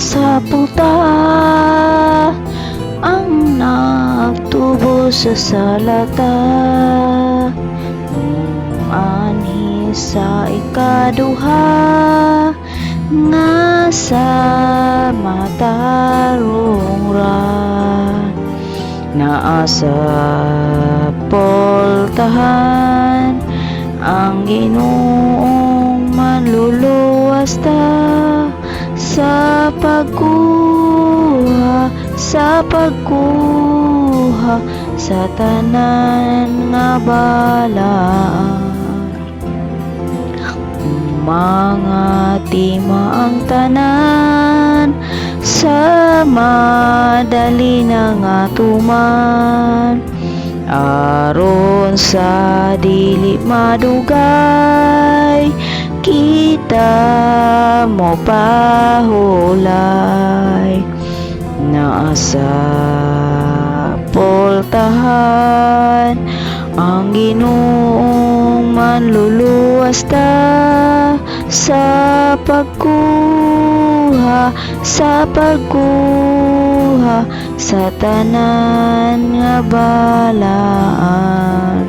sa puta ang nagtubo sa salata. Anhi sa ikaduha nga sa matarong ra naa sa poltahan ang Ginoong manluluwas ta sa pagkuha sa tanan nga balaan. Mga tima ang tanan sa madali na nga tuman aron sa dili madugay kita mo pahulay naa sa poltahan ang Ginoong manluluwas ta sa pagkuha sa tanan nga balaan.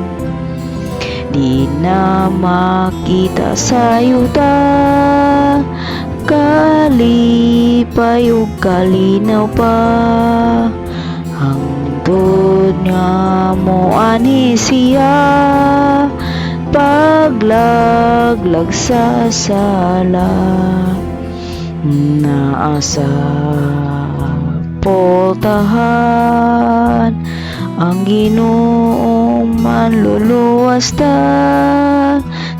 Di na makita sa yuta kalipay ug kalinaw pa hangtod nga mo ani siya paglaglag sa sala naa sa poltahan ang Ginoong manluluwas ta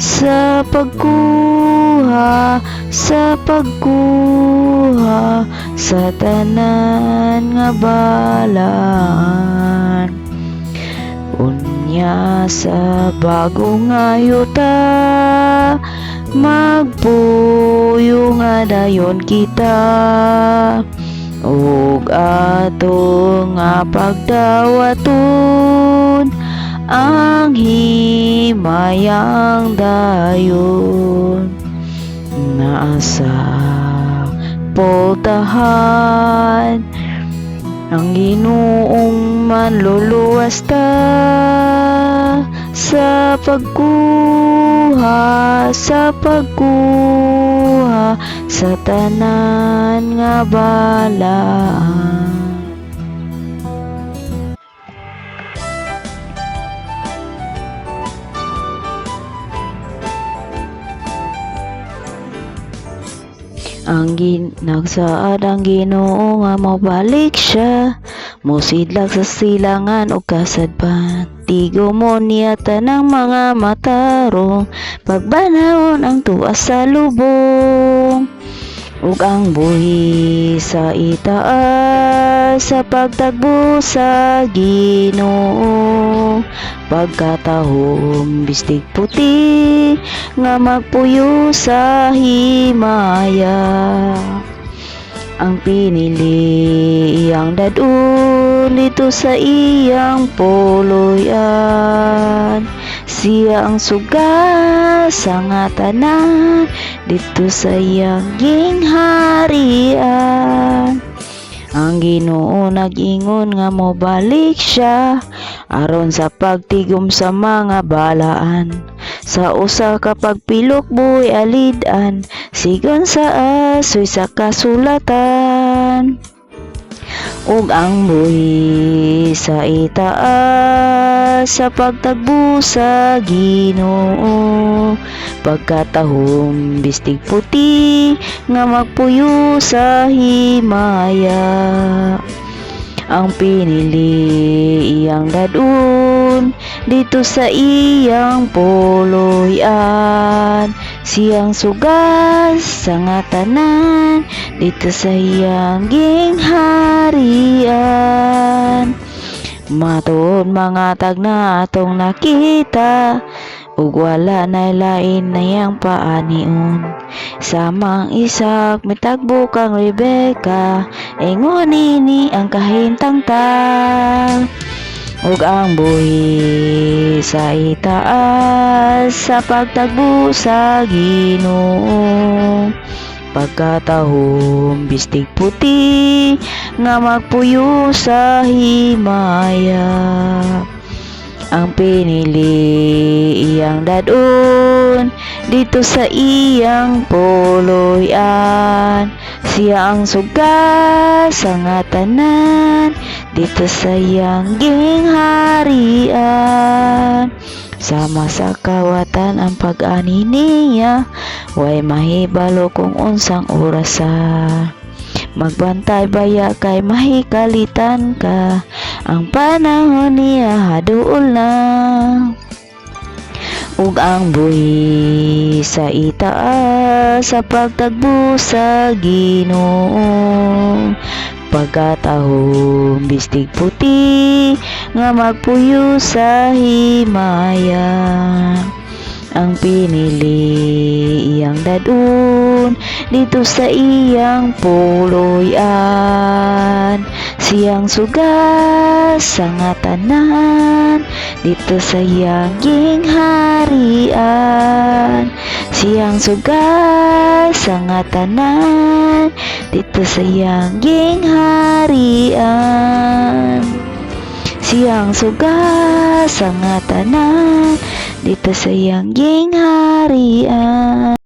sa pagkuha sa tanan nga balaan. Unya sa bagong ayuta magpuyo nga dayon kita ug ato nga pagdawaton ang himayang dayon naa sa poltahan ang Ginoong manluluwas ta sa pagkuha sa tanan nga balaan. Ang nagsaad ang Ginoo nga mobalik siya mosidlag sa silangan o kasadpan tigo mo niya tanang mga matarong pagbanawon ang tuwas sa lubong ug ang buhi sa itaas sa pagtagbo sa Ginoo pagkatahom bistig puti nga magpuyo sa himaya ang pinili iyang dadun dito sa iyang puluyan siya ang suga sa nga tanan dito sa iyang gingharian. Ang Ginoo nag-ingon nga mobalik siya aron sa pagtigom sa mga balaan sa usa ka pagpilok buhi alidan sigon sa asoy sa kasulatan ug ang buhi sa itaas sa pagtagbo sa Ginoo pagkatahom bistig puti nga magpuyo sa himaya ang pinili iyang dadun dito sa iyang puluyan siyang sugas sa nga tanan dito sa iyang gingharian matuod mga tagna atong nakita ug wala na lain na yang paanion samang Isak mitagbo kang Rebecca ingon ini ang kahintangtang ug ang buhi sa itaas sa pagtagbo sa Ginoo pagkatahom bistig puti nga magpuyo sa himaya. Ang pinili iyang dadon dito sa iyang puloy-an. Siya ang suga sa nga tanan dito sa iyang gingharian. Sama sa kawatan ang pag-ani niya, way mahibalo kung unsang orasa. Magbantay baya kay mahikalitan ka, ang panahon niya haduol na. Ug ang buhi sa itaas sa pagtagbo sa Ginoo. Pagkatahom bistig puti nga magpuyo sa himaya. Ang pinili iyang dadon dito sa iyang puloy-an. Siyang suga sa nga tanan dito sa iyang gingharian. Siyang suga sa nga tanan dito sa iyang gingharian. Siyang suga sa nga tanan dito sa iyang gingharian.